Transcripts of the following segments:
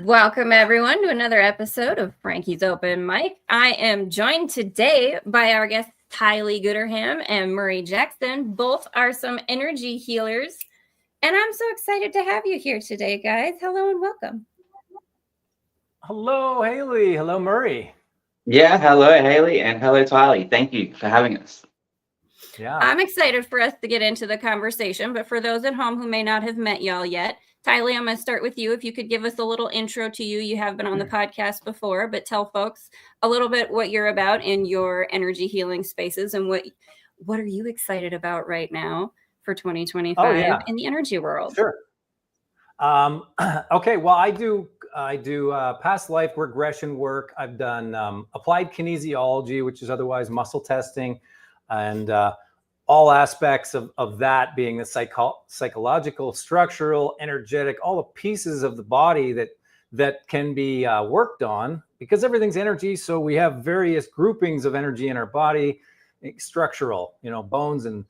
Welcome, everyone, to another episode of Frankie's Open Mic. I am joined today by our guests, Tylee Gooderham and Murray Jackson. Both are some energy healers, and I'm so excited to have you here today, guys. Hello and welcome. Hello, Haleigh. Hello, Murray. Yeah, hello, Haleigh, and hello, Tylee. Thank you for having us. Yeah, I'm excited for us to get into the conversation, but for those at home who may not have met y'all yet, Tylee, I'm going to start with you. If you could give us a little intro to you. You have been on the podcast before, but tell folks a little bit what you're about in your energy healing spaces and what are you excited about right now for 2025 in the energy world? Sure. Okay, well, I do past life regression work. I've done applied kinesiology, which is otherwise muscle testing, and all aspects of that being the psychological, structural, energetic, all the pieces of the body that can be worked on, because everything's energy. So we have various groupings of energy in our body, structural, bones and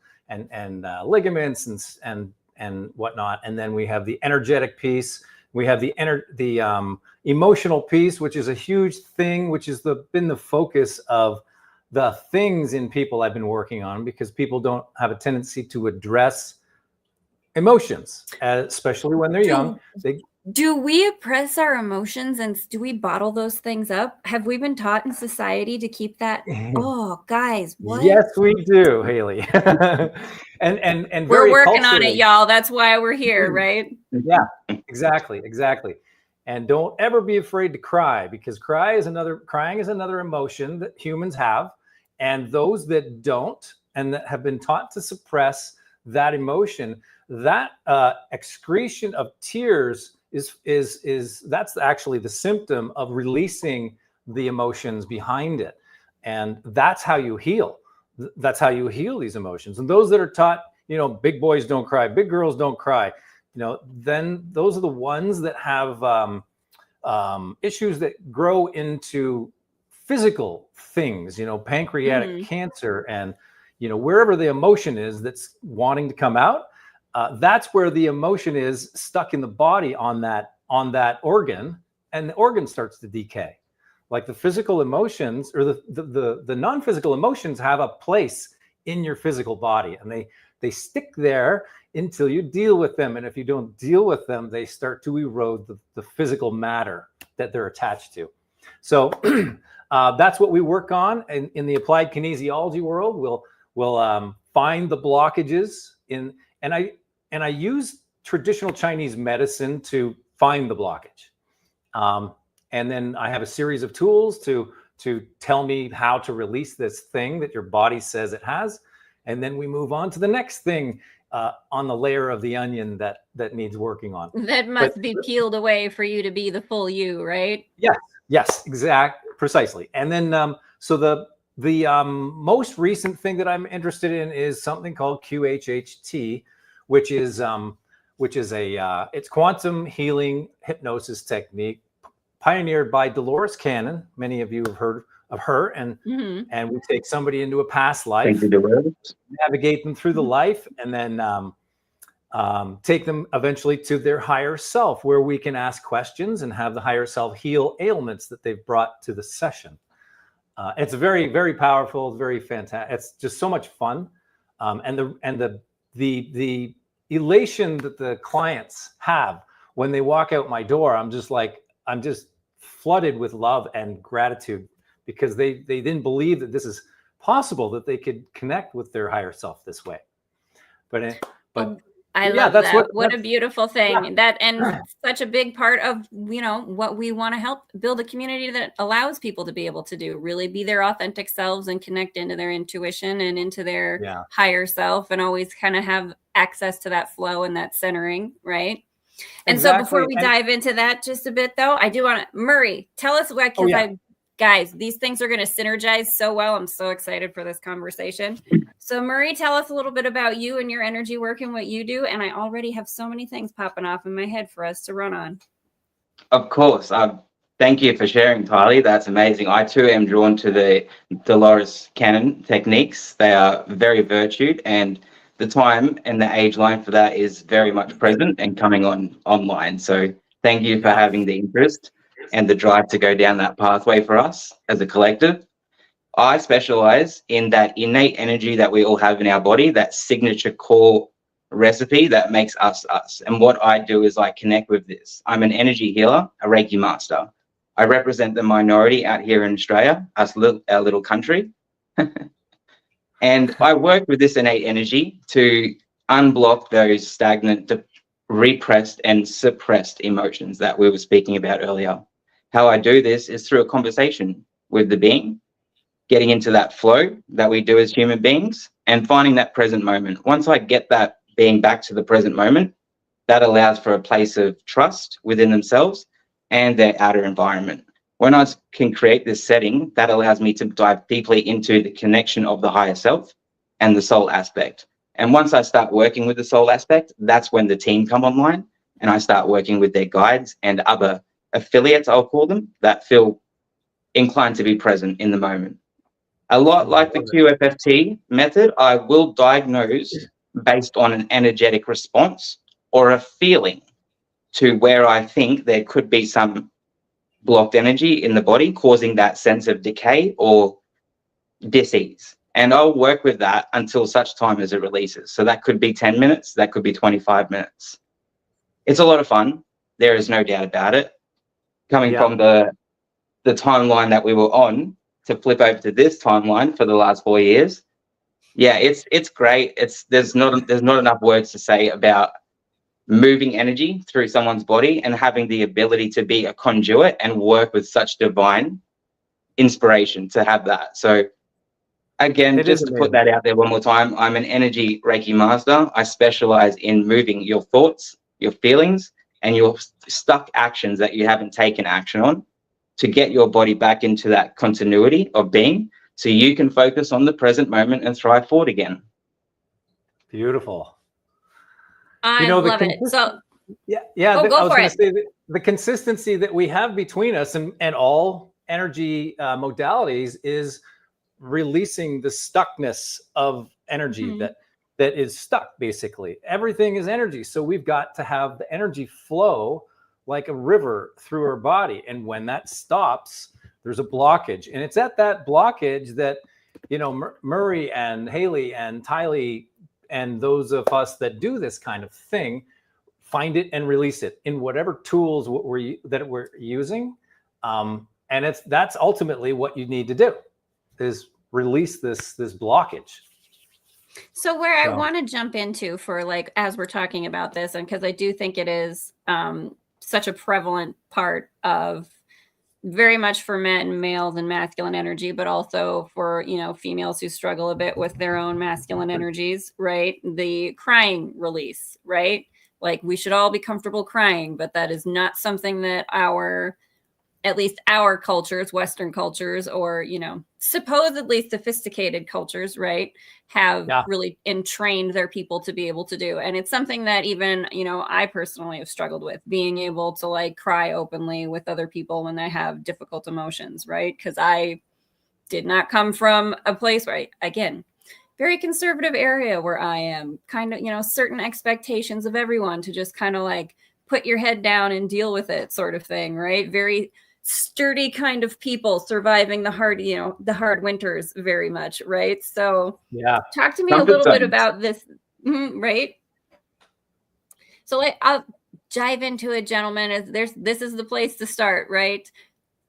ligaments and whatnot. And then we have the energetic piece. We have the emotional piece, which is a huge thing, which has been the focus of the things in people I've been working on, because people don't have a tendency to address emotions, especially when they're young. Do we oppress our emotions and do we bottle those things up? Have we been taught in society to keep that? Oh, guys, what? Yes, we do, Haleigh. and we're working on it, y'all. That's why we're here, right? Yeah, exactly. And don't ever be afraid to cry, because crying is another emotion that humans have. And those that don't and that have been taught to suppress that emotion, that excretion of tears that's actually the symptom of releasing the emotions behind it. And that's how you heal. That's how you heal these emotions. And those that are taught, big boys don't cry, big girls don't cry, then those are the ones that have issues that grow into physical things, pancreatic cancer, and wherever the emotion is that's wanting to come out, that's where the emotion is stuck in the body on that organ, and the organ starts to decay. Like the physical emotions or the non-physical emotions have a place in your physical body, and they stick there until you deal with them. And if you don't deal with them, they start to erode the physical matter that they're attached to. So that's what we work on in the applied kinesiology world. We'll find the blockages and I use traditional Chinese medicine to find the blockage. And then I have a series of tools to tell me how to release this thing that your body says it has. And then we move on to the next thing on the layer of the onion that needs working on. That must be peeled away for you to be the full you, right? Yes, precisely. And then so the most recent thing that I'm interested in is something called QHHT, which is it's quantum healing hypnosis technique pioneered by Dolores Cannon. Many of you have heard of her, and we take somebody into a past life, navigate them through the life, and then take them eventually to their higher self, where we can ask questions and have the higher self heal ailments that they've brought to the session. It's very, very powerful. It's very fantastic. It's just so much fun, and the elation that the clients have when they walk out my door, I'm just flooded with love and gratitude, because they didn't believe that this is possible, that they could connect with their higher self this way. But I love that. What a beautiful thing. And such a big part of, what we want to help build a community that allows people to be able to do, really be their authentic selves and connect into their intuition and into their higher self, and always kind of have access to that flow and that centering, right? And so before we dive into that just a bit, though, I do want to, Murray, tell us what, guys, these things are going to synergize so well. I'm so excited for this conversation. So Murray, tell us a little bit about you and your energy work and what you do. And I already have so many things popping off in my head for us to run on. Of course. Thank you for sharing, Tylee. That's amazing. I too am drawn to the Dolores Cannon techniques. They are very virtued, and the time and the age line for that is very much present and coming online. So thank you for having the interest and the drive to go down that pathway for us as a collective. I specialize in that innate energy that we all have in our body, that signature core recipe that makes us us. And what I do is I connect with this. I'm an energy healer, a Reiki master. I represent the minority out here in Australia, our little country. And I work with this innate energy to unblock those stagnant, repressed and suppressed emotions that we were speaking about earlier. How I do this is through a conversation with the being, getting into that flow that we do as human beings and finding that present moment. Once I get that being back to the present moment, that allows for a place of trust within themselves and their outer environment. When I can create this setting, that allows me to dive deeply into the connection of the higher self and the soul aspect. And once I start working with the soul aspect, that's when the team come online and I start working with their guides and other affiliates, I'll call them, that feel inclined to be present in the moment. A lot like the QFFT method, I will diagnose based on an energetic response or a feeling to where I think there could be some blocked energy in the body causing that sense of decay or dis-ease. And I'll work with that until such time as it releases. So that could be 10 minutes, that could be 25 minutes. It's a lot of fun. There is no doubt about it. Coming from the timeline that we were on to flip over to this timeline for the last 4 years. Yeah, it's great. There's not enough words to say about moving energy through someone's body and having the ability to be a conduit and work with such divine inspiration to have that. So again, just to put that out there one more time, I'm an energy Reiki master. I specialize in moving your thoughts, your feelings, and your stuck actions that you haven't taken action on to get your body back into that continuity of being so you can focus on the present moment and thrive forward again. Beautiful. I love it. So I was going to say the consistency that we have between us and all energy modalities is releasing the stuckness of energy that is stuck. Basically, everything is energy. So we've got to have the energy flow like a river through our body. And when that stops, there's a blockage. And it's at that blockage that, Murray and Haleigh and Tylee and those of us that do this kind of thing find it and release it in whatever tools that we're using. And that's ultimately what you need to do is release this blockage. So where I want to jump into for as we're talking about this, and because I do think it is such a prevalent part of very much for males and masculine energy, but also for, females who struggle a bit with their own masculine energies, right? The crying release, right? Like we should all be comfortable crying, but that is not something that at least our cultures, Western cultures, or, supposedly sophisticated cultures, right, have really entrained their people to be able to do. And it's something that even, I personally have struggled with, being able to cry openly with other people when they have difficult emotions, right? Because I did not come from a place where again, very conservative area where I am, kind of, certain expectations of everyone to just kind of put your head down and deal with it sort of thing, right? Very sturdy kind of people surviving the hard winters very much, right? So talk to me a little bit about this, right? So I'll dive into it, gentlemen. This is the place to start, right?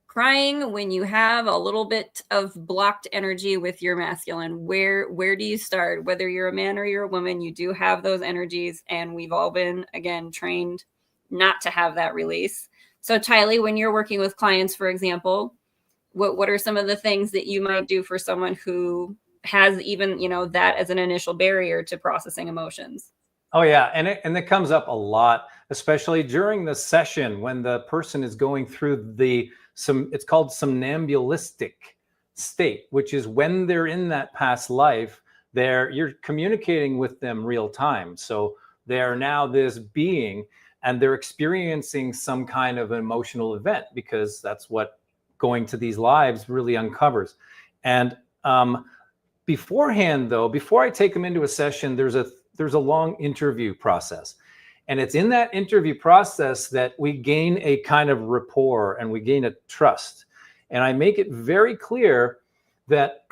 Crying when you have a little bit of blocked energy with your masculine. Where do you start? Whether you're a man or you're a woman, you do have those energies, and we've all been, again, trained not to have that release. So Tylee, when you're working with clients, for example, what are some of the things that you might do for someone who has even, that as an initial barrier to processing emotions? Oh yeah. And it comes up a lot, especially during the session when the person is going through it's called somnambulistic state, which is when they're in that past life, you're communicating with them real time. So they're now this being and they're experiencing some kind of emotional event, because that's what going to these lives really uncovers. And beforehand, though, before I take them into a session, there's a long interview process. And it's in that interview process that we gain a kind of rapport and we gain a trust. And I make it very clear that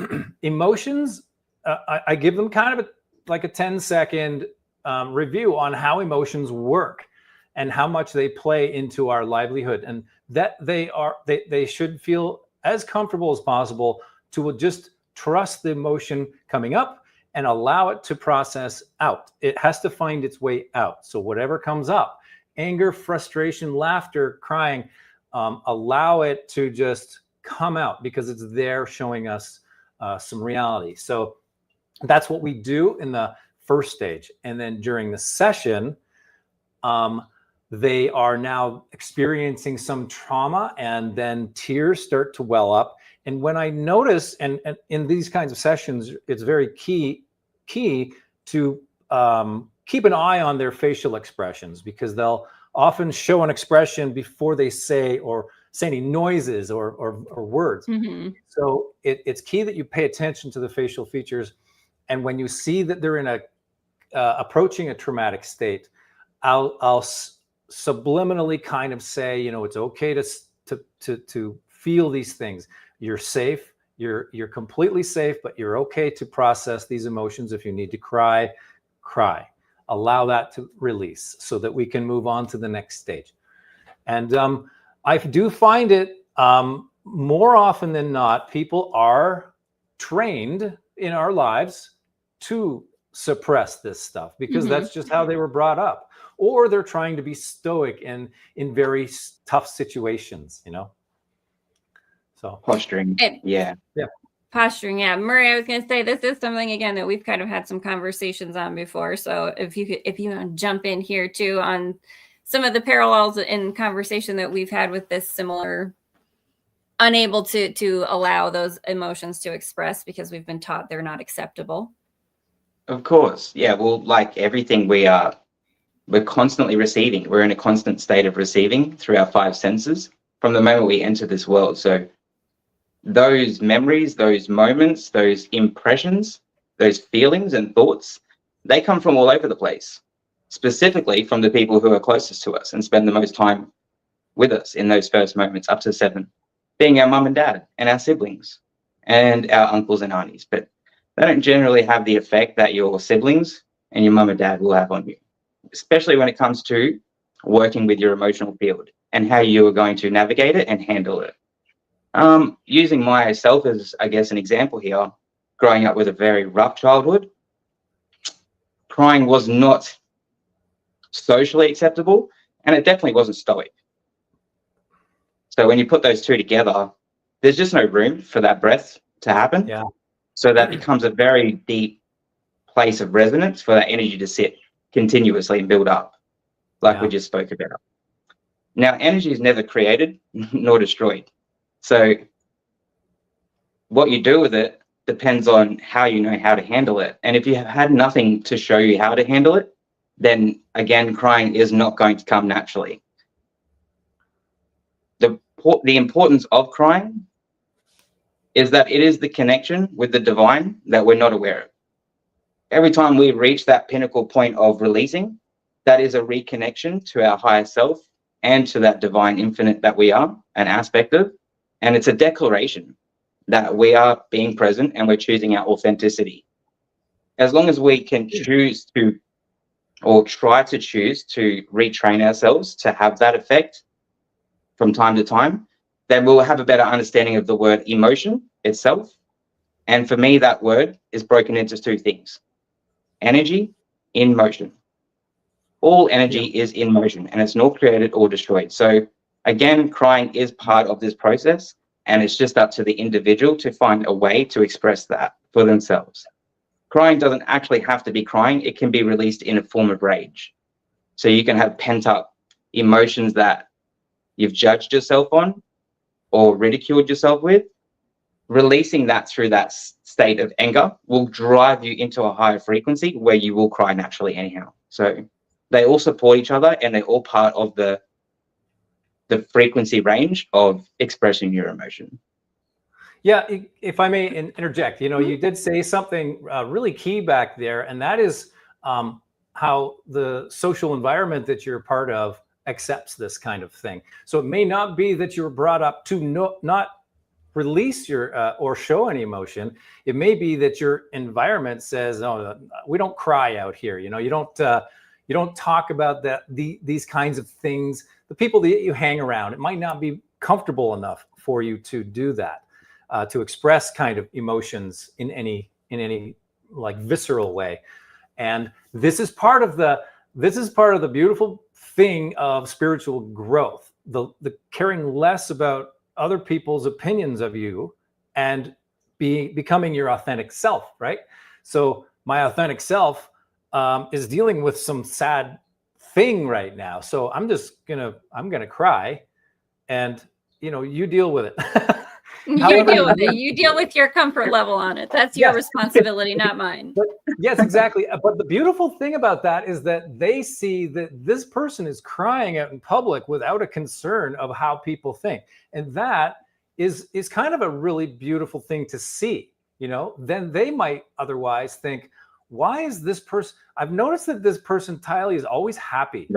emotions, I give them kind of like a 10-second review on how emotions work and how much they play into our livelihood, and that they should feel as comfortable as possible to just trust the emotion coming up and allow it to process out. It has to find its way out. So whatever comes up, anger, frustration, laughter, crying, allow it to just come out, because it's there showing us some reality. So that's what we do in the first stage. And then during the session, they are now experiencing some trauma, and then tears start to well up. And when I notice, and in these kinds of sessions, it's very key to keep an eye on their facial expressions, because they'll often show an expression before they say any noises or words. Mm-hmm. So it's key that you pay attention to the facial features. And when you see that they're in approaching a traumatic state, I'll subliminally kind of say, it's okay to feel these things. You're safe. You're completely safe, but you're okay to process these emotions. If you need to cry. Allow that to release so that we can move on to the next stage. And I do find it more often than not, people are trained in our lives to suppress this stuff, because mm-hmm. that's just how they were brought up, or they're trying to be stoic in very tough situations, So posturing, yeah. Posturing, yeah. Murray, I was going to say, this is something again that we've kind of had some conversations on before. So if you want to jump in here too on some of the parallels in conversation that we've had with this similar, unable to allow those emotions to express because we've been taught they're not acceptable. Of course, yeah. Well, like everything, we're constantly receiving. We're in a constant state of receiving through our 5 senses from the moment we enter this world. So those memories, those moments, those impressions, those feelings and thoughts, they come from all over the place, specifically from the people who are closest to us and spend the most time with us in those first moments, up to 7, being our mum and dad and our siblings and our uncles and aunties. But they don't generally have the effect that your siblings and your mum and dad will have on you, especially when it comes to working with your emotional field and how you are going to navigate it and handle it. Using myself as, I guess, an example here, growing up with a very rough childhood, crying was not socially acceptable, and it definitely wasn't stoic. So when you put those two together, there's just no room for that breath to happen. Yeah. So that becomes a very deep place of resonance for that energy to sit continuously and build up, like we just spoke about. Now, energy is never created nor destroyed. So what you do with it depends on how you know how to handle it. And if you have had nothing to show you how to handle it, then again, crying is not going to come naturally. The importance of crying is that it is the connection with the divine that we're not aware of. Every time we reach that pinnacle point of releasing, that is a reconnection to our higher self and to that divine infinite that we are, an aspect of. And it's a declaration that we are being present and we're choosing our authenticity. As long as we can choose to, or try to choose to retrain ourselves to have that effect from time to time, then we'll have a better understanding of the word emotion itself. And for me, that word is broken into 2 things: energy, in motion. All energy is in motion, and it's not created or destroyed. So again, crying is part of this process, and it's just up to the individual to find a way to express that for themselves. Crying doesn't actually have to be crying. It can be released in a form of rage. So you can have pent up emotions that you've judged yourself on or ridiculed yourself with. Releasing that through that state of anger will drive you into a higher frequency where you will cry naturally anyhow. So they all support each other, and they're all part of the frequency range of expressing your emotion. Yeah, if I may interject, you know, you did say something really key back there, and that is how the social environment that you're part of accepts this kind of thing. So it may not be that you were brought up to not release your or show any emotion. It may be that your environment says, "No, we don't cry out here." You know, you don't talk about these kinds of things. The people that you hang around, it might not be comfortable enough for you to do that, to express kind of emotions in any like visceral way. And this is part of the beautiful thing of spiritual growth, the caring less about other people's opinions of you and becoming your authentic self, right? So my authentic self is dealing with some sad thing right now. So I'm gonna cry, and you know, you deal with it. You deal with your comfort level on it. That's your responsibility, not mine. But, yes, exactly. But the beautiful thing about that is that they see that this person is crying out in public without a concern of how people think. And that is kind of a really beautiful thing to see. You know, then they might otherwise think, why is this person, I've noticed that this person, Tylee, is always happy.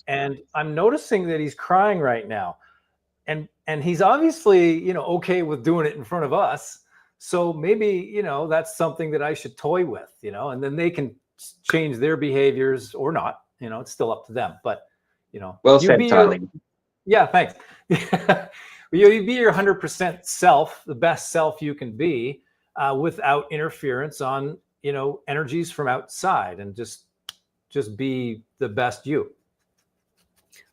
And I'm noticing that he's crying right now. And he's obviously, you know, okay with doing it in front of us. So maybe, you know, that's something that I should toy with, you know, and then they can change their behaviors or not. You know, it's still up to them. But, you know, well said, Tylee. Yeah, thanks. You be your 100% self, the best self you can be, without interference on, you know, energies from outside, and just be the best you.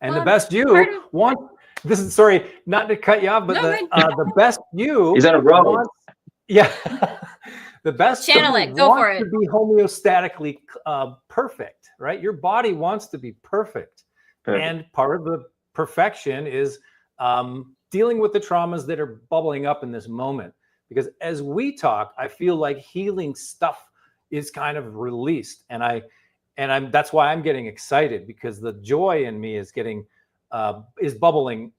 And the best you this is, sorry, not to cut you off, but the best you is that a roll? The best channel it. Go for it. To be homeostatically perfect, right? Your body wants to be perfect. And part of the perfection is dealing with the traumas that are bubbling up in this moment. Because as we talk, I feel like healing stuff is kind of released, and that's why I'm getting excited, because the joy in me is getting is bubbling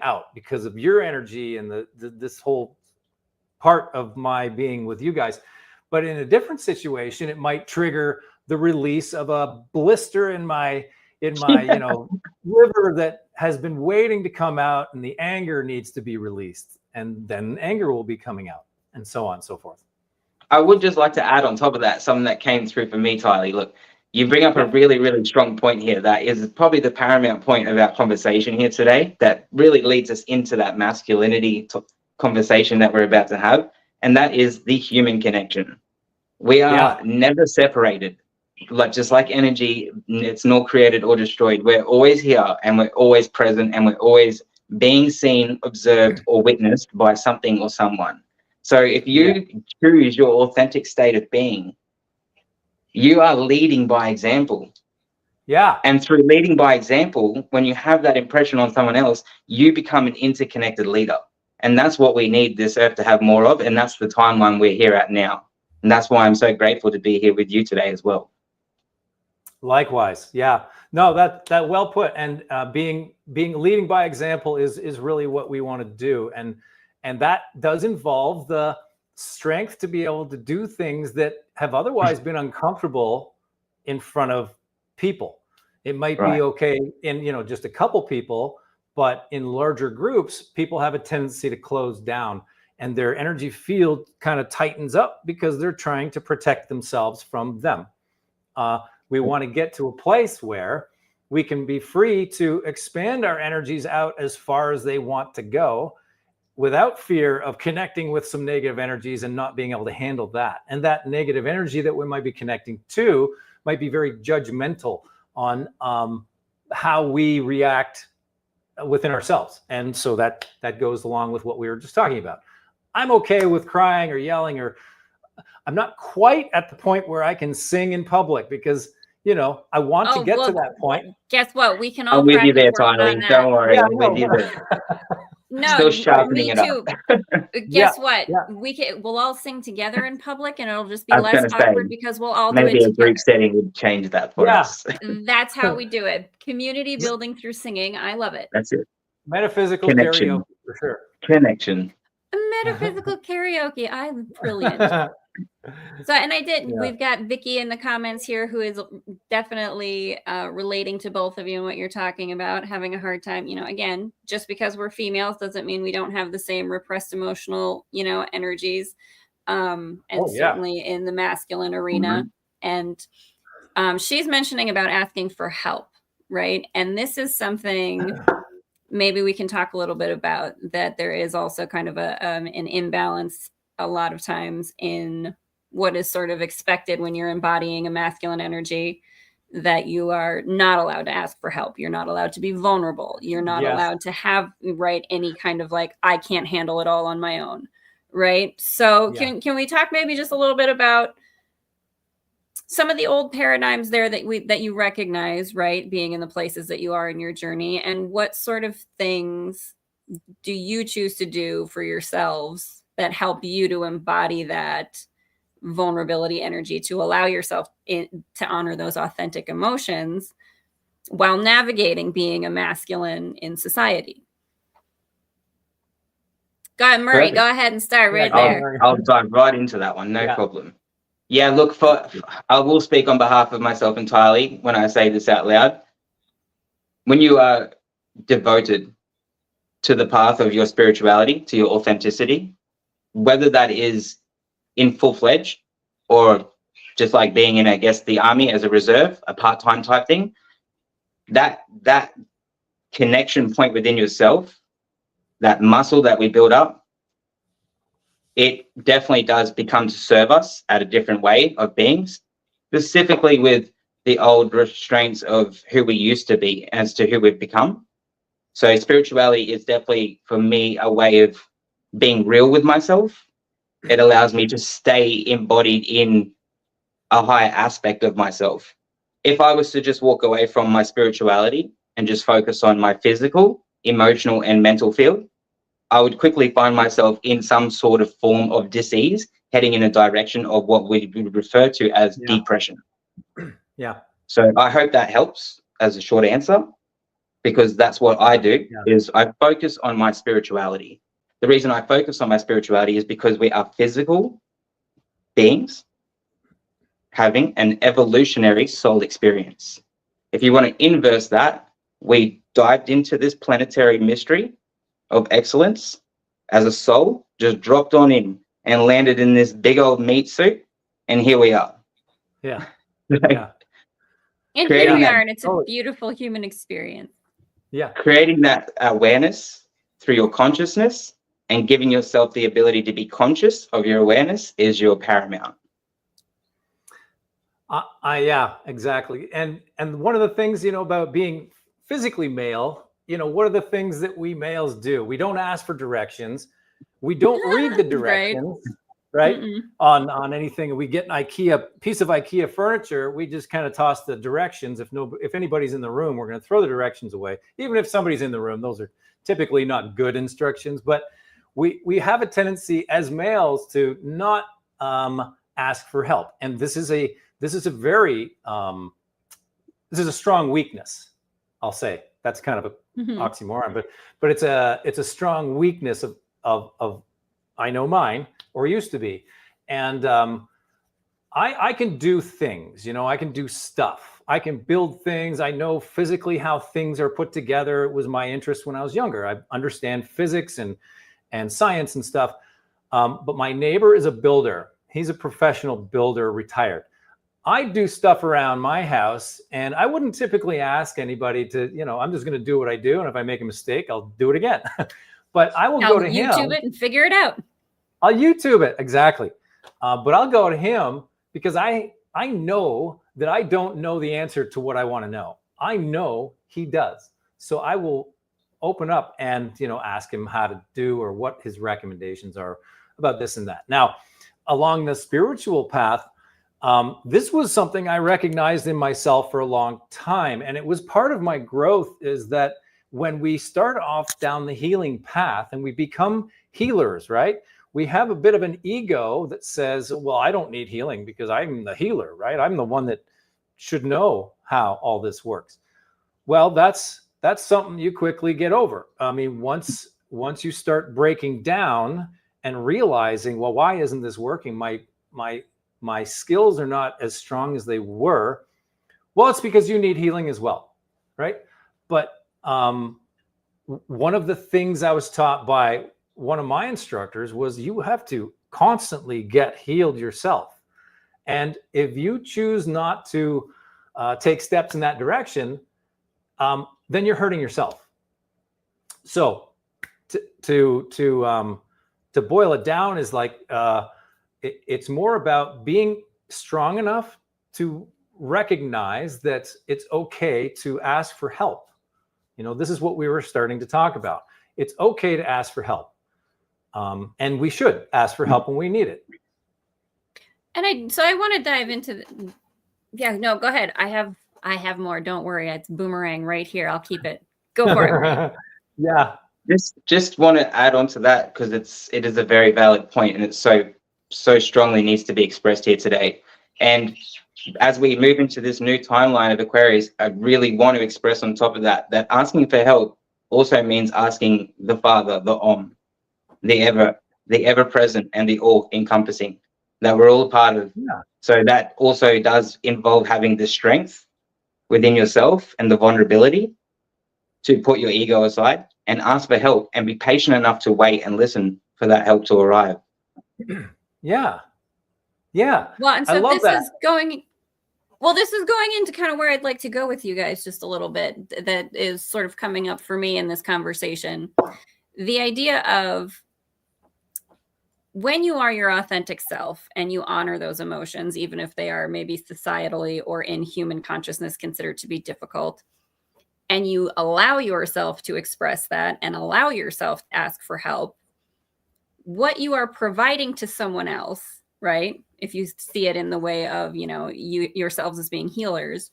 out because of your energy and this whole part of my being with you guys. But in a different situation, it might trigger the release of a blister in my you know, liver that has been waiting to come out, and the anger needs to be released, and then anger will be coming out, and so on and so forth. I would just like to add on top of that something that came through for me, Tylee. Look, you bring up a really, really strong point here that is probably the paramount point of our conversation here today, that really leads us into that masculinity conversation that we're about to have, and that is the human connection. We are never separated. Like, just like energy, it's not created or destroyed. We're always here, and we're always present, and we're always being seen, observed, or witnessed by something or someone. So if you choose your authentic state of being, you are leading by example. Yeah. And through leading by example, when you have that impression on someone else, you become an interconnected leader. And that's what we need this earth to have more of. And that's the timeline we're here at now. And that's why I'm so grateful to be here with you today as well. Likewise. Yeah. No, that well put. And being leading by example is really what we want to do. And that does involve the strength to be able to do things that have otherwise been uncomfortable in front of people. It might be okay in, you know, just a couple people, but in larger groups, people have a tendency to close down, and their energy field kind of tightens up because they're trying to protect themselves from them. We want to get to a place where we can be free to expand our energies out as far as they want to go, without fear of connecting with some negative energies and not being able to handle that. And that negative energy that we might be connecting to might be very judgmental on how we react within ourselves. And so that goes along with what we were just talking about. I'm okay with crying or yelling, or I'm not quite at the point where I can sing in public, because, you know, I want to get to that point. Guess what? We can all. I'm with you there, Tylee. Don't worry. I'm with you there. Still sharpening me it too. up. Guess what? yeah. We'll all sing together in public, and it'll just be I was less gonna say, awkward because we'll all do maybe it a group together. setting would change that for us. That's how we do it. Community building through singing. I love it. That's it. Metaphysical Connection. karaoke for sure. Connection. Metaphysical karaoke. I'm brilliant. So, and I did, we've got Vicky in the comments here who is definitely relating to both of you and what you're talking about, having a hard time, again, just because we're females doesn't mean we don't have the same repressed emotional, energies. And certainly in the masculine arena. And she's mentioning about asking for help, right? And this is something maybe we can talk a little bit about, that there is also kind of an imbalance a lot of times in what is sort of expected when you're embodying a masculine energy, that you are not allowed to ask for help. You're not allowed to be vulnerable. You're not allowed to have, any kind of like, I can't handle it all on my own. Right. So can we talk maybe just a little bit about some of the old paradigms there that you recognize, right, being in the places that you are in your journey, and what sort of things do you choose to do for yourselves that help you to embody that vulnerability energy, to allow yourself to honor those authentic emotions while navigating being a masculine in society? Go ahead, Murray. Perfect. Go ahead and start right there. I'll dive right into that one. No problem. Yeah, look, I will speak on behalf of myself and Tylee when I say this out loud. When you are devoted to the path of your spirituality, to your authenticity, whether that is in full-fledged or just like being in, I guess, the army as a reserve, a part-time type thing, that connection point within yourself, that muscle that we build up, it definitely does become to serve us at a different way of being, specifically with the old restraints of who we used to be as to who we've become. So spirituality is definitely, for me, a way of being real with myself. It allows me to stay embodied in a higher aspect of myself. If I was to just walk away from my spirituality and just focus on my physical, emotional, and mental field, I would quickly find myself in some sort of form of disease, heading in a direction of what we would refer to as depression. Yeah. So I hope that helps as a short answer, because that's what I do, is I focus on my spirituality. The reason I focus on my spirituality is because we are physical beings having an evolutionary soul experience. If you want to inverse that, we dived into this planetary mystery of excellence as a soul, just dropped on in and landed in this big old meat suit, and here we are. Yeah. And here we are, and it's a beautiful human experience. Yeah. Creating that awareness through your consciousness and giving yourself the ability to be conscious of your awareness is your paramount. Yeah, exactly. And one of the things, about being physically male, what are the things that we males do? We don't ask for directions. We don't read the directions, right? On anything. We get an piece of IKEA furniture, we just kind of toss the directions. If anybody's in the room, we're going to throw the directions away. Even if somebody's in the room, those are typically not good instructions. But we have a tendency as males to not ask for help, and this is a strong weakness. I'll say that's kind of a oxymoron, but it's a strong weakness of I know mine, or used to be, and I can do things. I can do stuff. I can build things. I know physically how things are put together. It was my interest when I was younger. I understand physics and science and stuff. But my neighbor is a builder. He's a professional builder, retired. I do stuff around my house, and I wouldn't typically ask anybody to, I'm just going to do what I do. And if I make a mistake, I'll do it again. But I will go to him. YouTube it and figure it out. I'll YouTube it. Exactly. But I'll go to him because I know that I don't know the answer to what I want to know. I know he does. So I will open up and, ask him how to do or what his recommendations are about this and that. Now, along the spiritual path, this was something I recognized in myself for a long time. And it was part of my growth, is that when we start off down the healing path and we become healers, right? We have a bit of an ego that says, well, I don't need healing because I'm the healer, right? I'm the one that should know how all this works. Well, that's something you quickly get over. I mean, once you start breaking down and realizing, well, why isn't this working? My skills are not as strong as they were. Well, it's because you need healing as well, right? But one of the things I was taught by one of my instructors was you have to constantly get healed yourself. And if you choose not to take steps in that direction, then you're hurting yourself. So to boil it down is like, it's more about being strong enough to recognize that it's okay to ask for help. You know, this is what we were starting to talk about. It's okay to ask for help. And we should ask for help when we need it. And so I want to dive into go ahead. I have more. Don't worry. It's boomerang right here. I'll keep it. Go for it. Yeah. Just want to add on to that because it is a very valid point, and it's so strongly needs to be expressed here today. And as we move into this new timeline of Aquarius, I really want to express on top of that asking for help also means asking the Father, the Om, the ever present and the all encompassing that we're all part of. Yeah. So that also does involve having the strength within yourself and the vulnerability to put your ego aside and ask for help and be patient enough to wait and listen for that help to arrive. Yeah. Yeah. Well, and so this is going into kind of where I'd like to go with you guys just a little bit. That is sort of coming up for me in this conversation. The idea of when you are your authentic self and you honor those emotions, even if they are maybe societally or in human consciousness considered to be difficult, and you allow yourself to express that and allow yourself to ask for help, what you are providing to someone else, right? If you see it in the way of, you yourselves as being healers,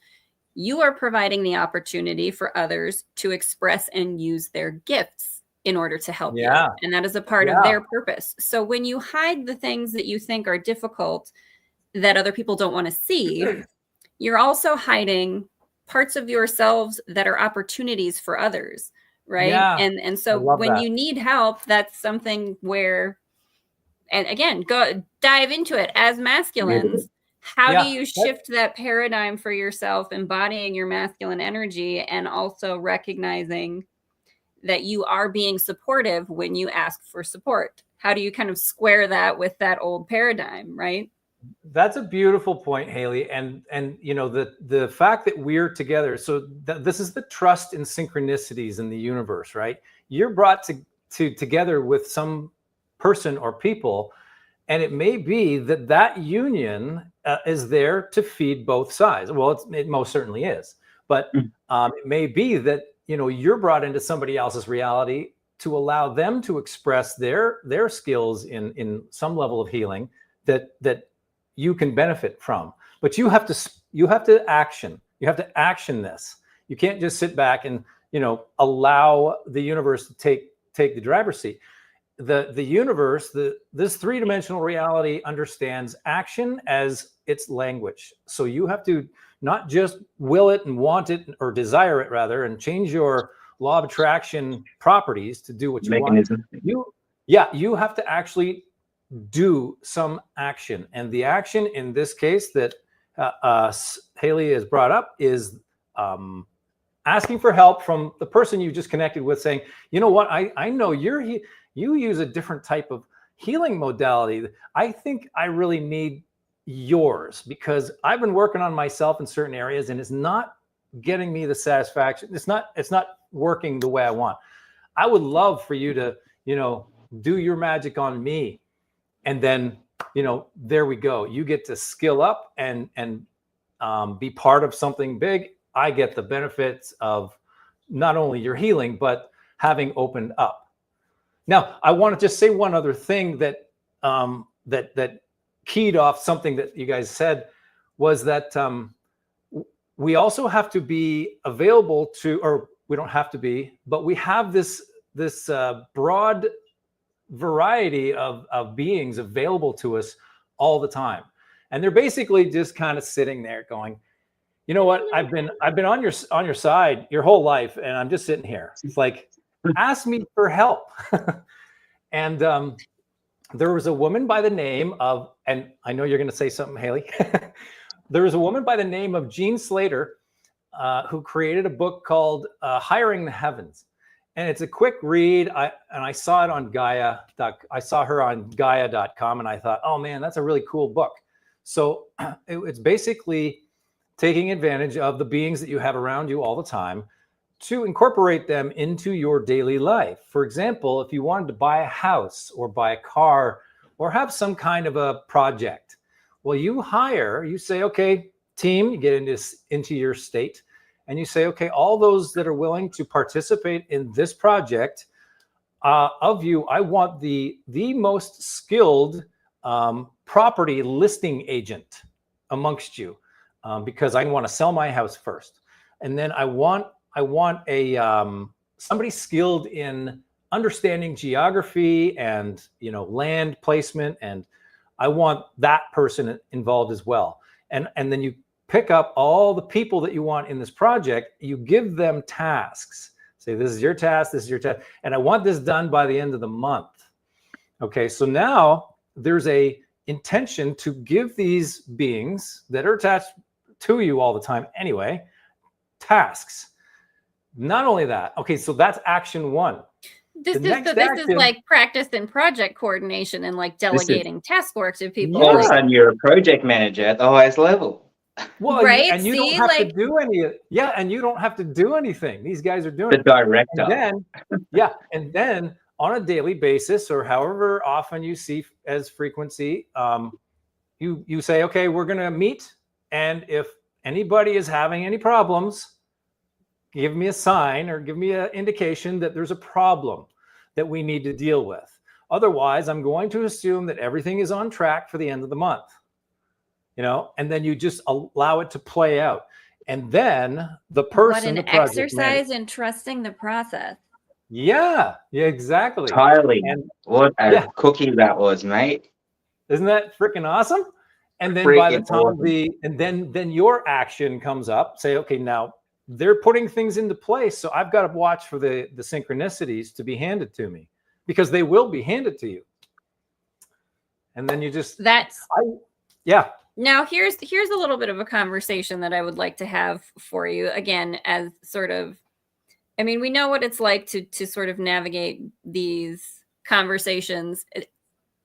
you are providing the opportunity for others to express and use their gifts in order to help you. And that is a part of their purpose. So when you hide the things that you think are difficult that other people don't want to see, you're also hiding parts of yourselves that are opportunities for others, right? Yeah. And so when you need help, that's something where, and again, go dive into it as masculines. How do you shift that paradigm for yourself, embodying your masculine energy and also recognizing that you are being supportive when you ask for support? How do you kind of square that with that old paradigm, right? That's a beautiful point, Haleigh. And the fact that we're together, so this is the trust in synchronicities in the universe, right? You're brought together with some person or people, and it may be that union is there to feed both sides. Well, it most certainly is, but it may be that you're brought into somebody else's reality to allow them to express their skills in some level of healing that you can benefit from. But you have to action. You have to action this. You can't just sit back and allow the universe to take the driver's seat. The universe, this three-dimensional reality understands action as its language. So you have to not just will it and want it, or desire it rather, and change your law of attraction properties to do what you want. You have to actually do some action. And the action in this case that Haleigh has brought up is asking for help from the person you just connected with, saying, you know what, I know you use a different type of healing modality. I think I really need yours because I've been working on myself in certain areas and it's not getting me the satisfaction. It's not working the way I want. I would love for you to, do your magic on me. And then, there we go. You get to skill up and be part of something big. I get the benefits of not only your healing, but having opened up. Now, I want to just say one other thing that keyed off something that you guys said, was that we also have to be available to, or We don't have to be, but we have this broad variety of beings available to us all the time. And they're basically just kind of sitting there going, you know what? I've been on your side your whole life, and I'm just sitting here. It's like, ask me for help. And there was a woman by the name of, and I know you're going to say something, Haleigh. There was a woman by the name of Jean Slater who created a book called Hiring the Heavens. And it's a quick read. I saw it on Gaia. I saw her on Gaia.com, and I thought, oh man, that's a really cool book. So it's basically taking advantage of the beings that you have around you all the time to incorporate them into your daily life. For example, if you wanted to buy a house or buy a car or have some kind of a project, well, you say, okay, team, you get into your state, and you say, okay, all those that are willing to participate in this project, of you, I want the most skilled property listing agent amongst you, because I want to sell my house first. And then I want a somebody skilled in understanding geography and land placement, and I want that person involved as well. And then you pick up all the people that you want in this project. You give them tasks. Say, this is your task, this is your task, and I want this done by the end of the month. Okay, so now there's a intention to give these beings that are attached to you all the time anyway, tasks. Not only that, okay, so that's action one. This is like practice and project coordination and like delegating task work to people. All of a sudden, you're a project manager at the highest level. Well, right? And you don't have to do and you don't have to do anything. These guys are doing the director. And then on a daily basis, or however often you see as frequency, you say, okay, we're going to meet, and if anybody is having any problems, give me a sign or give me an indication that there's a problem that we need to deal with. Otherwise, I'm going to assume that everything is on track for the end of the month. And then you just allow it to play out. And then the person, what an exercise in trusting the process. Yeah, exactly. Tylee, what a cookie that was, mate. Isn't that freaking awesome? And then by the time then your action comes up, say, okay, now they're putting things into place. So I've got to watch for the synchronicities to be handed to me, because they will be handed to you. And then you just, Now here's a little bit of a conversation that I would like to have for you, again, as sort of, I mean, we know what it's like to sort of navigate these conversations.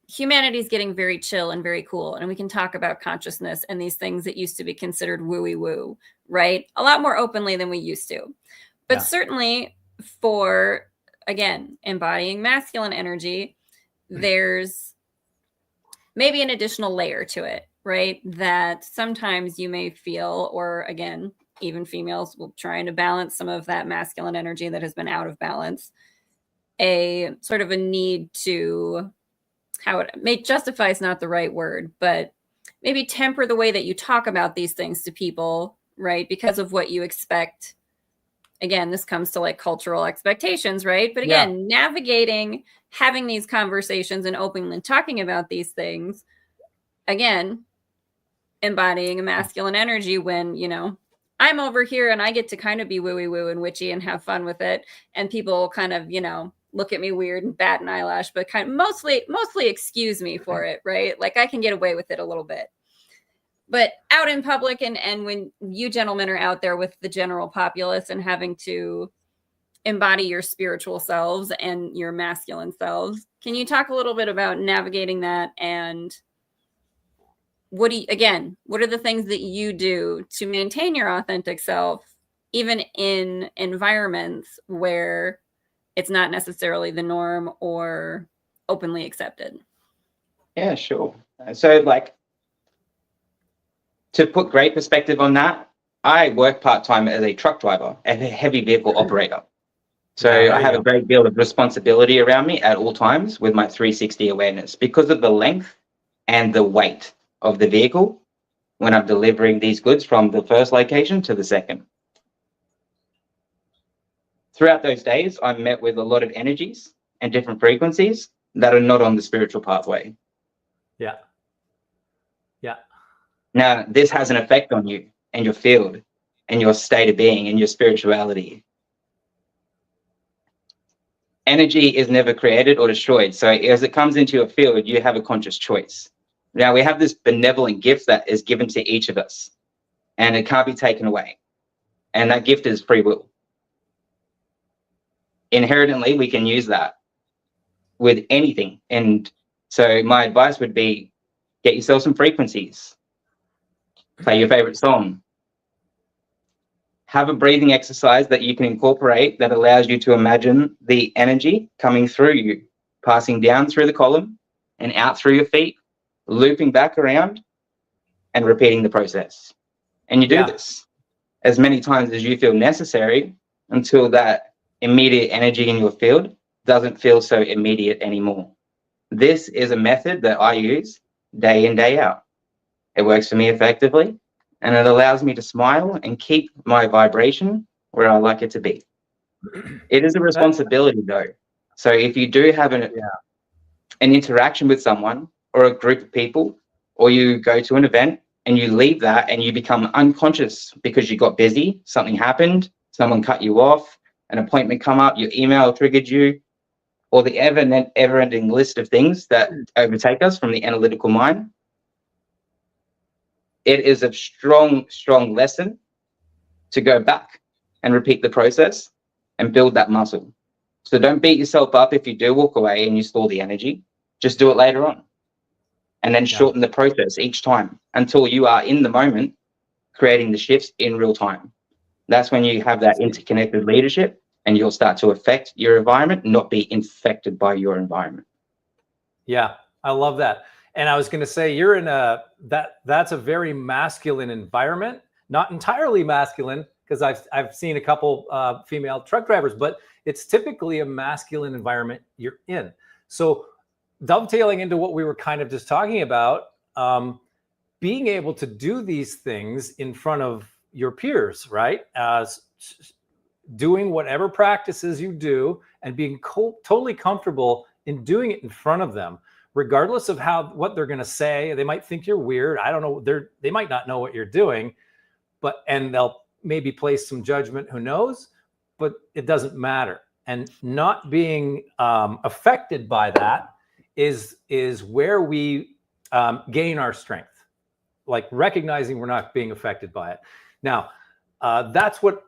Humanity's getting very chill and very cool, and we can talk about consciousness and these things that used to be considered wooey woo, right? A lot more openly than we used to. But certainly for, again, embodying masculine energy, there's maybe an additional layer to it, right? That sometimes you may feel, or again, even females will trying to balance some of that masculine energy that has been out of balance, a sort of a need to, justify is not the right word, but maybe temper the way that you talk about these things to people, right? Because of what you expect. Again, this comes to like cultural expectations, right? But again, navigating, having these conversations and openly talking about these things, again, embodying a masculine energy when, I'm over here and I get to kind of be wooey woo and witchy and have fun with it. And people kind of, look at me weird and bat an eyelash, but kind of mostly excuse me for it, right? Like I can get away with it a little bit. But out in public and when you gentlemen are out there with the general populace and having to embody your spiritual selves and your masculine selves, can you talk a little bit about navigating that? And what are the things that you do to maintain your authentic self, even in environments where it's not necessarily the norm or openly accepted? Yeah, sure. So to put great perspective on that, I work part-time as a truck driver and a heavy vehicle operator. So I have a great deal of responsibility around me at all times with my 360 awareness because of the length and the weight of the vehicle when I'm delivering these goods from the first location to the second. throughout those days, I'm met with a lot of energies and different frequencies that are not on the spiritual pathway. Yeah. Yeah. Now, this has an effect on you and your field and your state of being and your spirituality. Energy is never created or destroyed. So as it comes into your field, you have a conscious choice. Now, we have this benevolent gift that is given to each of us, and it can't be taken away. And that gift is free will. Inherently, we can use that with anything. And so my advice would be, get yourself some frequencies. Play your favorite song. Have a breathing exercise that you can incorporate that allows you to imagine the energy coming through you, passing down through the column and out through your feet, looping back around and repeating the process. And you do this as many times as you feel necessary until that immediate energy in your field doesn't feel so immediate anymore. This is a method that I use day in, day out. It works for me effectively, and it allows me to smile and keep my vibration where I like it to be. It is a responsibility though. So if you do have an interaction with someone or a group of people, or you go to an event and you leave that and you become unconscious because you got busy, something happened, someone cut you off, an appointment come up, your email triggered you, or the ever-ending list of things that overtake us from the analytical mind, it is a strong, strong lesson to go back and repeat the process and build that muscle. So don't beat yourself up if you do walk away and you store the energy. Just do it later on. And then shorten the process each time until you are in the moment creating the shifts in real time. That's when you have that interconnected leadership and you'll start to affect your environment, not be infected by your environment. Yeah, I love that. And I was going to say, you're in that's a very masculine environment, not entirely masculine, because I've seen a couple female truck drivers, but it's typically a masculine environment you're in. So dovetailing into what we were kind of just talking about, being able to do these things in front of your peers, right? Doing whatever practices you do and being totally comfortable in doing it in front of them, regardless of what they're going to say. They might think you're weird. I don't know. They might not know what you're doing, and they'll maybe place some judgment, who knows, but it doesn't matter. And not being affected by that is where we gain our strength, like recognizing we're not being affected by it. Now, that's what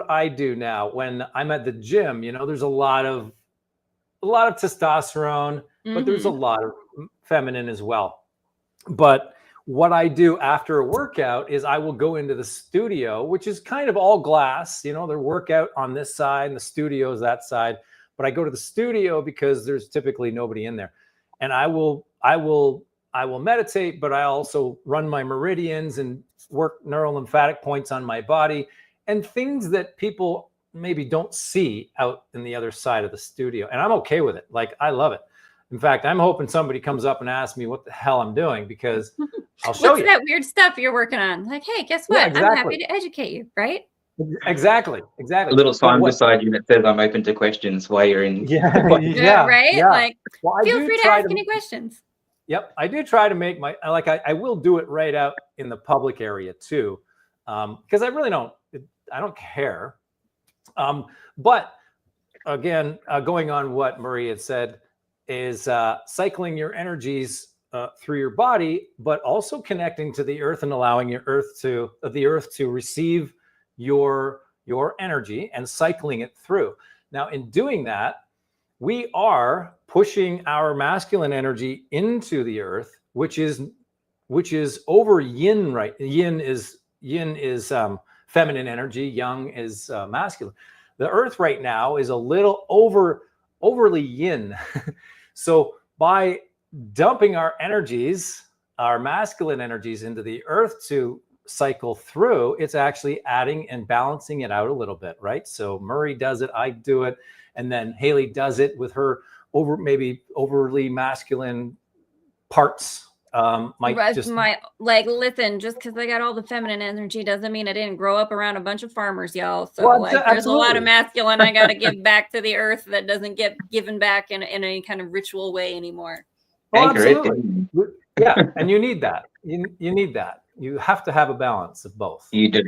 I do now when I'm at the gym. You know, there's a lot of testosterone, but there's a lot of feminine as well. But what I do after a workout is I will go into the studio, which is kind of all glass. You know, their workout on this side and the studio is that side. But I go to the studio because there's typically nobody in there, and I will meditate, but I also run my meridians and work neural lymphatic points on my body and things that people maybe don't see out in the other side of the studio. And I'm okay with it. Like, I love it. In fact, I'm hoping somebody comes up and asks me what the hell I'm doing, because I'll show you. What's that weird stuff you're working on? Like, hey, guess what? Yeah, exactly. I'm happy to educate you, right? Exactly. A little sign beside you that says I'm open to questions while you're in. Right? Yeah. Like, feel free to ask any questions. Yep. I do try to make I will do it right out in the public area too. Because I really don't care. But again, going on what Murray had said is cycling your energies through your body, but also connecting to the earth and allowing the earth to receive your energy and cycling it through. Now, in doing that, we are pushing our masculine energy into the earth, which is over yin, right? Yin is feminine energy, yang is masculine. The earth right now is a little overly yin. So by dumping our energies, our masculine energies, into the earth to cycle through, it's actually adding and balancing it out a little bit, right? So Murray does it, I do it, and then Haleigh does it with her maybe overly masculine parts might just listen, just because I got all the feminine energy doesn't mean I didn't grow up around a bunch of farmers, y'all. So there's a lot of masculine I got to give back to the earth that doesn't get given back in any kind of ritual way anymore. Well, absolutely. Yeah, and you need that. You need that. You have to have a balance of both. You do.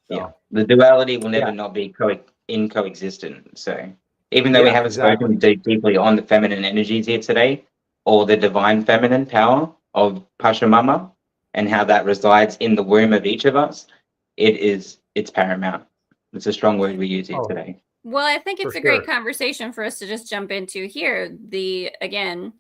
So. Yeah, the duality will never not be coexistent. So even though we haven't spoken deeply on the feminine energies here today, or the divine feminine power of Pachamama and how that resides in the womb of each of us, it's paramount. It's a strong word we use here today. Well, I think it's a great conversation for us to just jump into here. Again,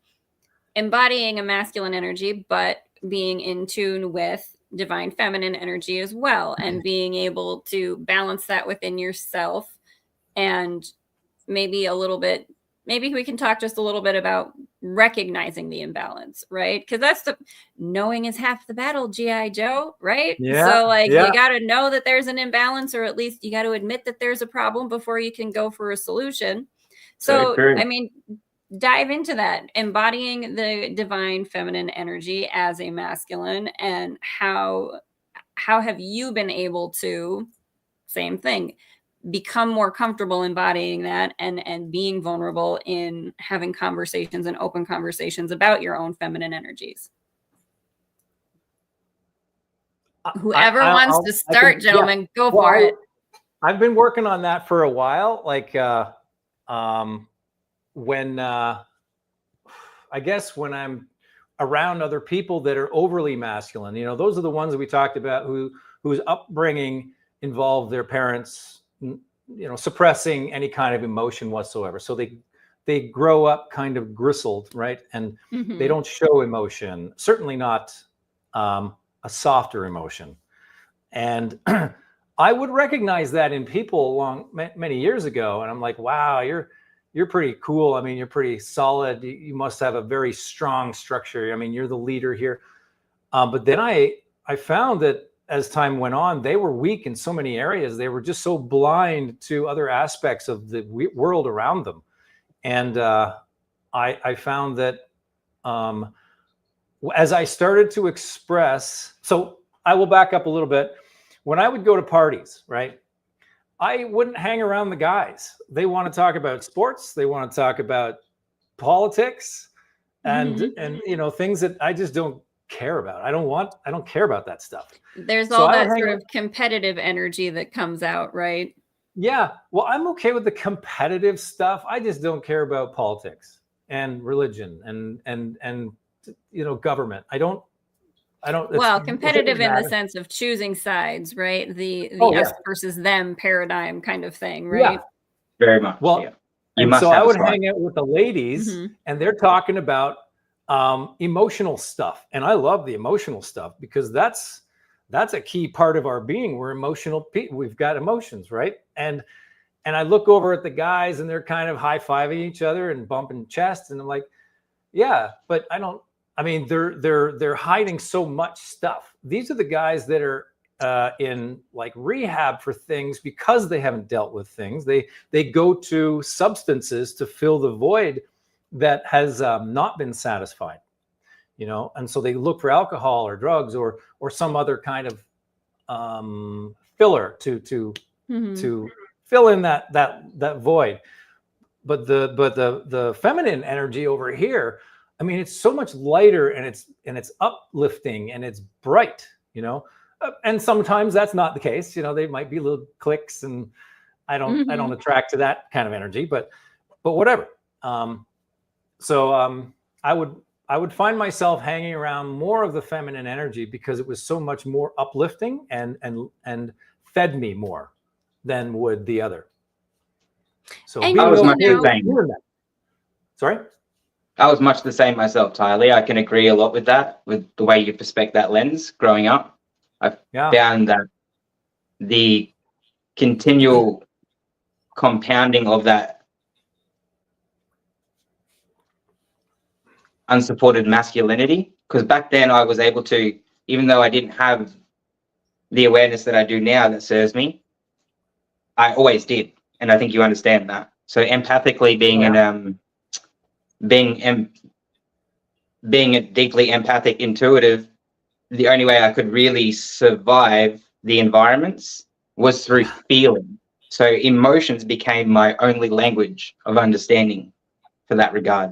embodying a masculine energy, but being in tune with divine feminine energy as well, and being able to balance that within yourself. And maybe we can talk just a little bit about recognizing the imbalance, right? Because that's knowing is half the battle, G.I. Joe, right? Yeah. So you got to know that there's an imbalance, or at least you got to admit that there's a problem before you can go for a solution. So, I mean, dive into that, embodying the divine feminine energy as a masculine, and how have you been able to, same thing, become more comfortable embodying that and being vulnerable in having conversations and open conversations about your own feminine energies? Whoever wants to start, gentlemen, go for it. I've been working on that for a while. When I guess when I'm around other people that are overly masculine, those are the ones that we talked about whose upbringing involved their parents, suppressing any kind of emotion whatsoever. So they grow up kind of gristled, right? And they don't show emotion, certainly not a softer emotion. And I would recognize that in people many years ago. And I'm like, wow, you're pretty cool. I mean, you're pretty solid. You must have a very strong structure. I mean, you're the leader here. But then I found that as time went on, they were weak in so many areas. They were just so blind to other aspects of the world around them. And I found that as I started to express, so I will back up a little bit. When I would go to parties, right, I wouldn't hang around the guys. They want to talk about sports. They want to talk about politics and things that I just don't care about. I don't care about that stuff. There's all that sort of competitive energy that comes out, right? Yeah. Well, I'm okay with the competitive stuff. I just don't care about politics and religion and government. I don't. Well, competitive in the sense of choosing sides, right? The us versus them paradigm kind of thing, right? Yeah, very much. Well, so I would hang out with the ladies, and they're talking about emotional stuff, and I love the emotional stuff because that's a key part of our being. We're emotional people. We've got emotions, right? And I look over at the guys, and they're kind of high-fiving each other and bumping chests, and I'm like, yeah, but I don't. I mean, they're hiding so much stuff. These are the guys that are in rehab for things because they haven't dealt with things. They go to substances to fill the void that has not been satisfied, and so they look for alcohol or drugs or some other kind of filler to fill in that void. But the feminine energy over here, I mean, it's so much lighter and it's uplifting and it's bright, and sometimes that's not the case. They might be little clicks, and I don't attract to that kind of energy, but whatever. So I would find myself hanging around more of the feminine energy because it was so much more uplifting and fed me more than would the other. So I was much the same. Sorry? I was much the same myself, Tylee. I can agree a lot with that, with the way you perspect that lens growing up. I found that the continual compounding of that unsupported masculinity, because back then I was able to, even though I didn't have the awareness that I do now that serves me, I always did. And I think you understand that. So empathically being being a deeply empathic, intuitive, the only way I could really survive the environments was through feeling. So emotions became my only language of understanding for that regard,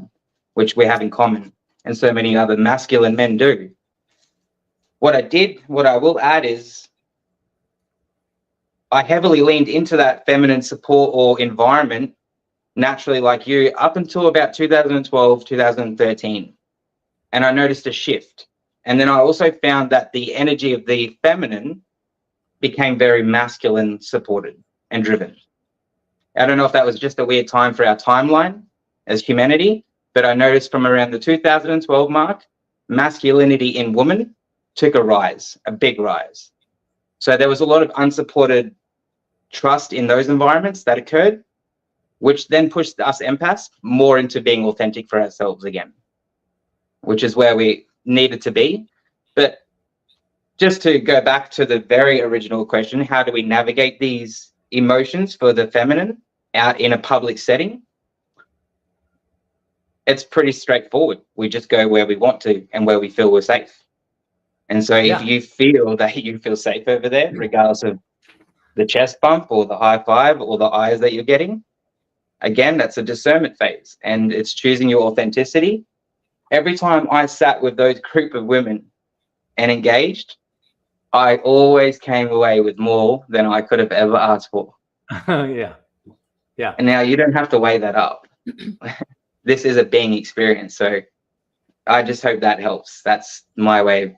which we have in common, and so many other masculine men do. What I will add is I heavily leaned into that feminine support or environment naturally, like you, up until about 2012, 2013. And I noticed a shift. And then I also found that the energy of the feminine became very masculine supported and driven. I don't know if that was just a weird time for our timeline as humanity, but I noticed from around the 2012 mark, masculinity in women took a rise, a big rise. So there was a lot of unsupported trust in those environments that occurred, which then pushed us empaths more into being authentic for ourselves again, which is where we needed to be. But just to go back to the very original question, how do we navigate these emotions for the feminine out in a public setting? It's pretty straightforward. We just go where we want to and where we feel we're safe. And so if you feel that you feel safe over there, regardless of the chest bump or the high five or the eyes that you're getting, again, that's a discernment phase, and it's choosing your authenticity. Every time I sat with those group of women and engaged, I always came away with more than I could have ever asked for. Yeah. And now you don't have to weigh that up. This is a being experience. So I just hope that helps. That's my way of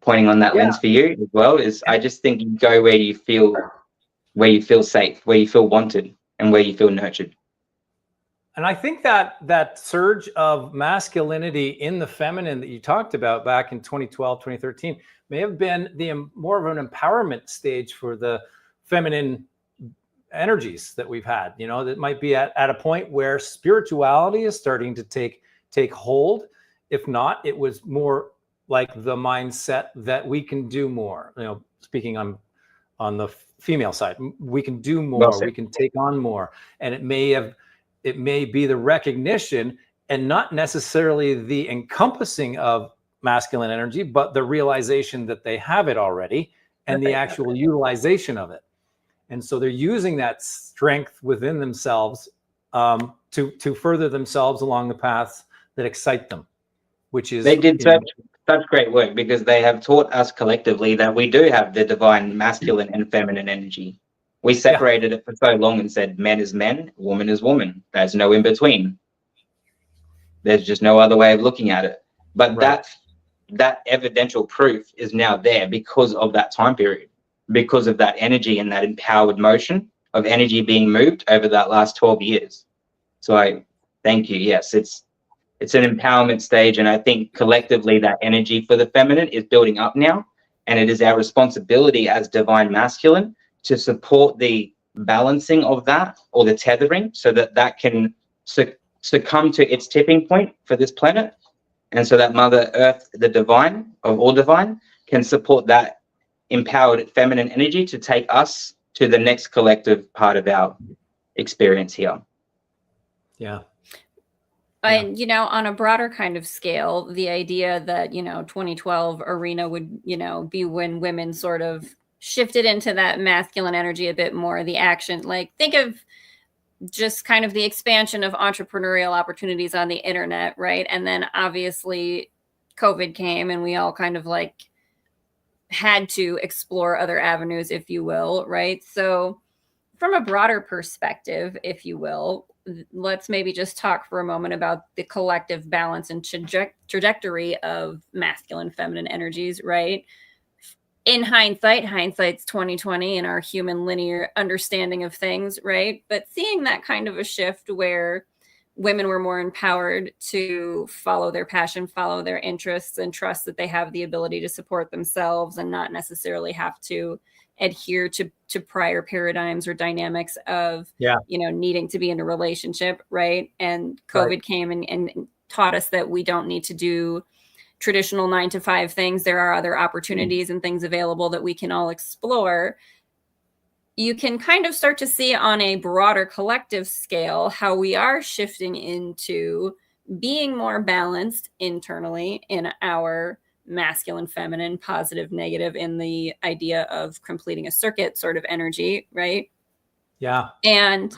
pointing on that lens for you as well, is I just think you go where you feel safe, where you feel wanted, and where you feel nurtured. And I think that surge of masculinity in the feminine that you talked about back in 2012, 2013 may have been more of an empowerment stage for the feminine energies that we've had. You know, that might be at a point where spirituality is starting to take hold. If not, it was more like the mindset that we can do more. You know, speaking on the female side, we can do more, we can take on more. And it may be the recognition and not necessarily the encompassing of masculine energy, but the realization that they have it already and the actual utilization of it. And so they're using that strength within themselves to further themselves along the paths that excite them, which is... They did such great work, because they have taught us collectively that we do have the divine masculine and feminine energy. We separated it for so long and said men is men, woman is woman. There's no in between. There's just no other way of looking at it. But that evidential proof is now there because of that time period, because of that energy and that empowered motion of energy being moved over that last 12 years. So I thank you. Yes, it's an empowerment stage. And I think collectively that energy for the feminine is building up now. And it is our responsibility as divine masculine to support the balancing of that, or the tethering, so that that can succumb to its tipping point for this planet. And so that Mother Earth, the divine of all divine, can support that empowered feminine energy to take us to the next collective part of our experience here. Yeah. And, you know, on a broader kind of scale, the idea that, 2012 arena would, be when women sort of shifted into that masculine energy a bit more, the action, like think of just kind of the expansion of entrepreneurial opportunities on the internet, right? And then obviously COVID came and we all kind of like had to explore other avenues, if you will, right? So from a broader perspective, if you will, let's maybe just talk for a moment about the collective balance and trajectory of masculine, feminine energies, right? In hindsight's 2020 in our human linear understanding of things, right? But seeing that kind of a shift where women were more empowered to follow their passion, follow their interests, and trust that they have the ability to support themselves and not necessarily have to adhere to prior paradigms or dynamics of, needing to be in a relationship, right? And COVID came and taught us that we don't need to do traditional 9-to-5 things. There are other opportunities and things available that we can all explore. You can kind of start to see on a broader collective scale how we are shifting into being more balanced internally in our masculine, feminine, positive, negative, in the idea of completing a circuit sort of energy, right? Yeah. And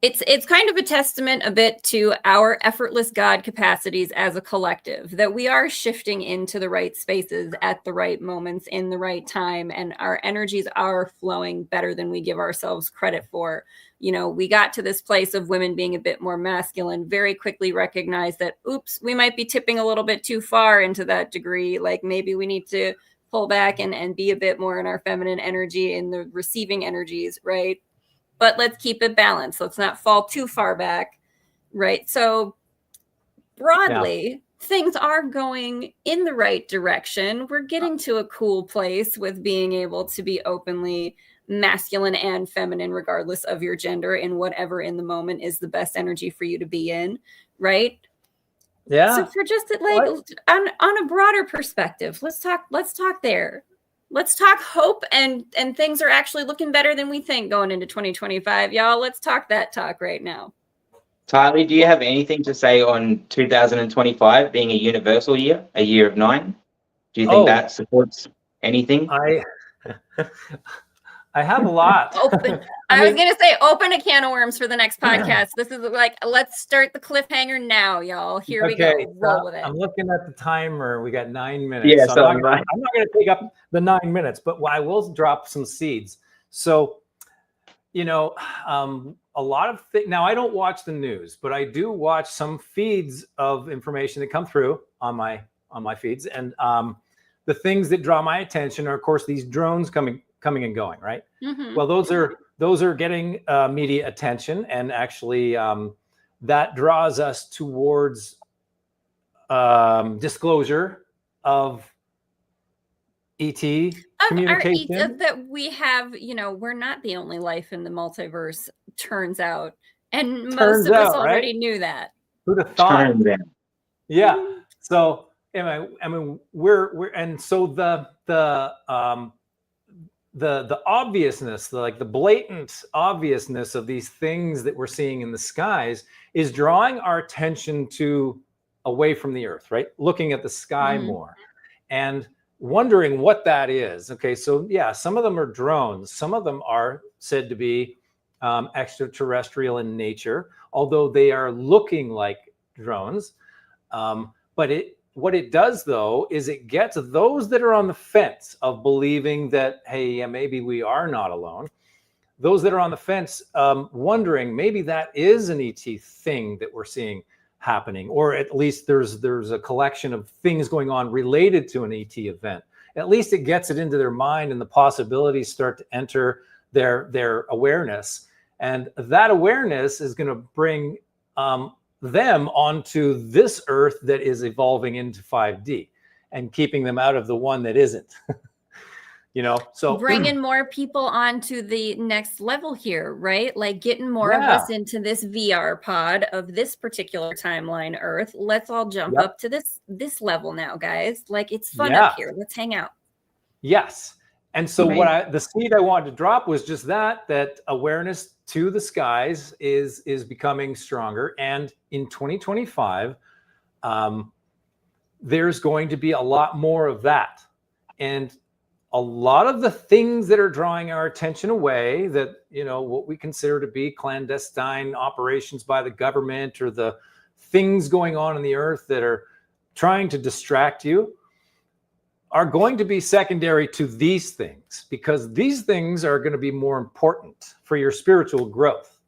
it's kind of a testament a bit to our effortless God capacities as a collective, that we are shifting into the right spaces at the right moments in the right time, and our energies are flowing better than we give ourselves credit for. You know, we got to this place of women being a bit more masculine, very quickly recognized that, oops, we might be tipping a little bit too far into that degree. Like maybe we need to pull back and be a bit more in our feminine energy, in the receiving energies, right? But let's keep it balanced. Let's not fall too far back, right? So broadly, things are going in the right direction. We're getting to a cool place with being able to be openly masculine and feminine, regardless of your gender, in whatever in the moment is the best energy for you to be in, right? Yeah. So for just like on a broader perspective, let's talk there. Let's talk hope, and things are actually looking better than we think going into 2025, y'all. Let's talk that talk right now. Tylee, do you have anything to say on 2025 being a universal year, a year of 9? Do you think that supports anything? I have a lot. I was going to say, open a can of worms for the next podcast. This is like, let's start the cliffhanger now, y'all. Here we go. Roll with it. I'm looking at the timer. We got 9 minutes. Yeah, so I'm not going to take up the 9 minutes, but I will drop some seeds. So, you know, a lot of things. Now, I don't watch the news, but I do watch some feeds of information that come through on my feeds. And the things that draw my attention are, of course, these drones coming and going, right? Mm-hmm. Well, those are getting media attention, and actually that draws us towards disclosure of ET communication. That we have, you know, we're not the only life in the multiverse, turns out. And most of us already knew that. Who'd have thought? Yeah. So I mean, we're and so the obviousness, like the blatant obviousness of these things that we're seeing in the skies is drawing our attention to away from the earth, right? Looking at the sky more and wondering what that is. Okay, so yeah, some of them are drones. Some of them are said to be extraterrestrial in nature, although they are looking like drones. But what it does, though, is it gets those that are on the fence of believing that, hey, yeah, maybe we are not alone. Those that are on the fence wondering maybe that is an ET thing that we're seeing happening, or at least there's a collection of things going on related to an ET event. At least it gets it into their mind, and the possibilities start to enter their awareness. And that awareness is going to bring them onto this earth that is evolving into 5D and keeping them out of the one that isn't. You know, so bringing more people onto the next level here, right? Like getting more of us into this VR pod of this particular timeline earth. Let's all jump up to this level now, guys. Like it's fun up here. Let's hang out. Yes. And so the seed I wanted to drop was just that awareness to the skies is becoming stronger. And in 2025, there's going to be a lot more of that. And a lot of the things that are drawing our attention away, that, you know, what we consider to be clandestine operations by the government, or the things going on in the earth that are trying to distract you, are going to be secondary to these things, because these things are going to be more important for your spiritual growth.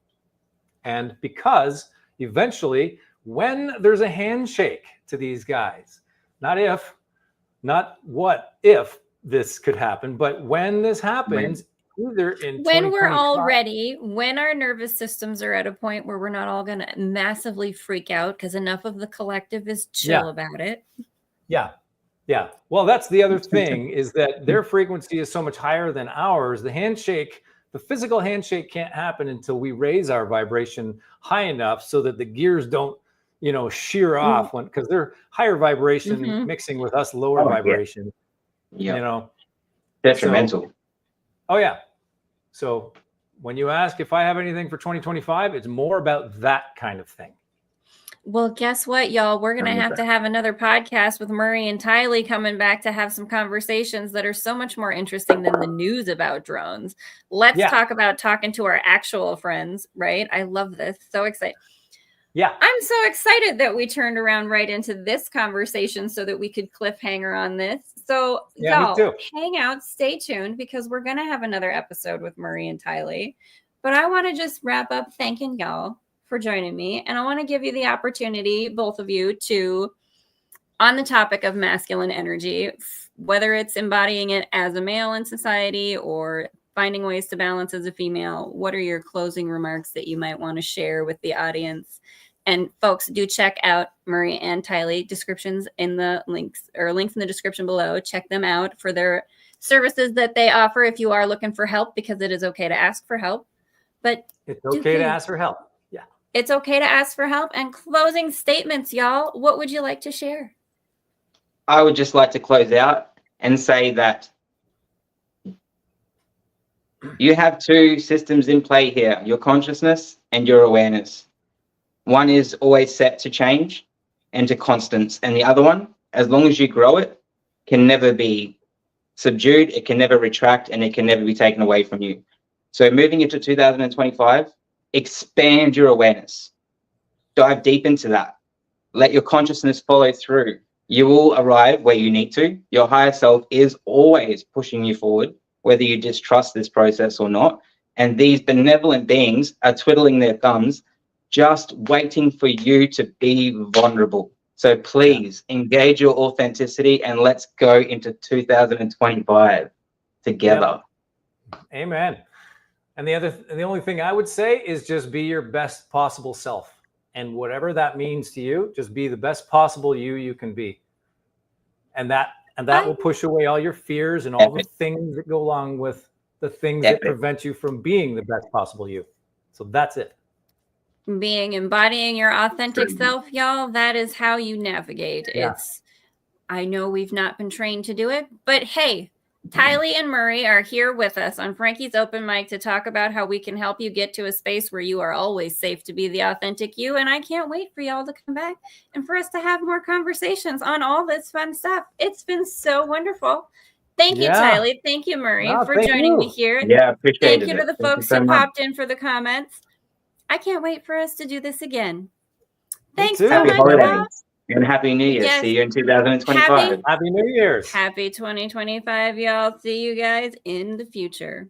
And because eventually, when there's a handshake to these guys, not what if this could happen, but when this happens, either in when we're all ready, when our nervous systems are at a point where we're not all going to massively freak out because enough of the collective is chill about it. Yeah. Well, that's the other thing, is that their frequency is so much higher than ours. The handshake, the physical handshake, can't happen until we raise our vibration high enough so that the gears don't, you know, shear off, because they're higher vibration mixing with us lower vibration. You know, detrimental. So when you ask if I have anything for 2025, it's more about that kind of thing. Well, guess what, y'all? We're going to have another podcast with Murray and Tylee coming back to have some conversations that are so much more interesting than the news about drones. Let's talk about talking to our actual friends, right? I love this. So excited. Yeah. I'm so excited that we turned around right into this conversation so that we could cliffhanger on this. So y'all hang out, stay tuned, because we're going to have another episode with Murray and Tylee. But I want to just wrap up thanking y'all for joining me. And I want to give you the opportunity, both of you, to, on the topic of masculine energy, whether it's embodying it as a male in society or finding ways to balance as a female, what are your closing remarks that you might want to share with the audience? And folks, do check out Murray and Tylee, descriptions in the links in the description below. Check them out for their services that they offer if you are looking for help, because it is okay to ask for help. But it's okay to ask for help. Yeah. It's okay to ask for help. And closing statements, y'all. What would you like to share? I would just like to close out and say that you have two systems in play here, your consciousness and your awareness. One is always set to change and to constants. And the other one, as long as you grow it, can never be subdued. It can never retract, and it can never be taken away from you. So moving into 2025, expand your awareness. Dive deep into that. Let your consciousness follow through. You will arrive where you need to. Your higher self is always pushing you forward, whether you distrust this process or not. And these benevolent beings are twiddling their thumbs, just waiting for you to be vulnerable. So please engage your authenticity, and let's go into 2025 together. Yep. Amen. And the only thing I would say is just be your best possible self. And whatever that means to you, just be the best possible you can be. And that will push away all your fears and all the things that go along with the things that prevent you from being the best possible you. So that's it. Embodying your authentic self, y'all, that is how you navigate. Yeah. I know we've not been trained to do it, but hey, Tylee and Murray are here with us on Franki's Open Mic to talk about how we can help you get to a space where you are always safe to be the authentic you. And I can't wait for y'all to come back and for us to have more conversations on all this fun stuff. It's been so wonderful. Thank you, Tylee. Thank you, Murray, for joining me here. Yeah, appreciate it. Thank you to the folks who popped in for the comments. I can't wait for us to do this again. Thanks so much, y'all. And Happy New Year. Yes. See you in 2025. Happy New Year's. Happy 2025, y'all. See you guys in the future.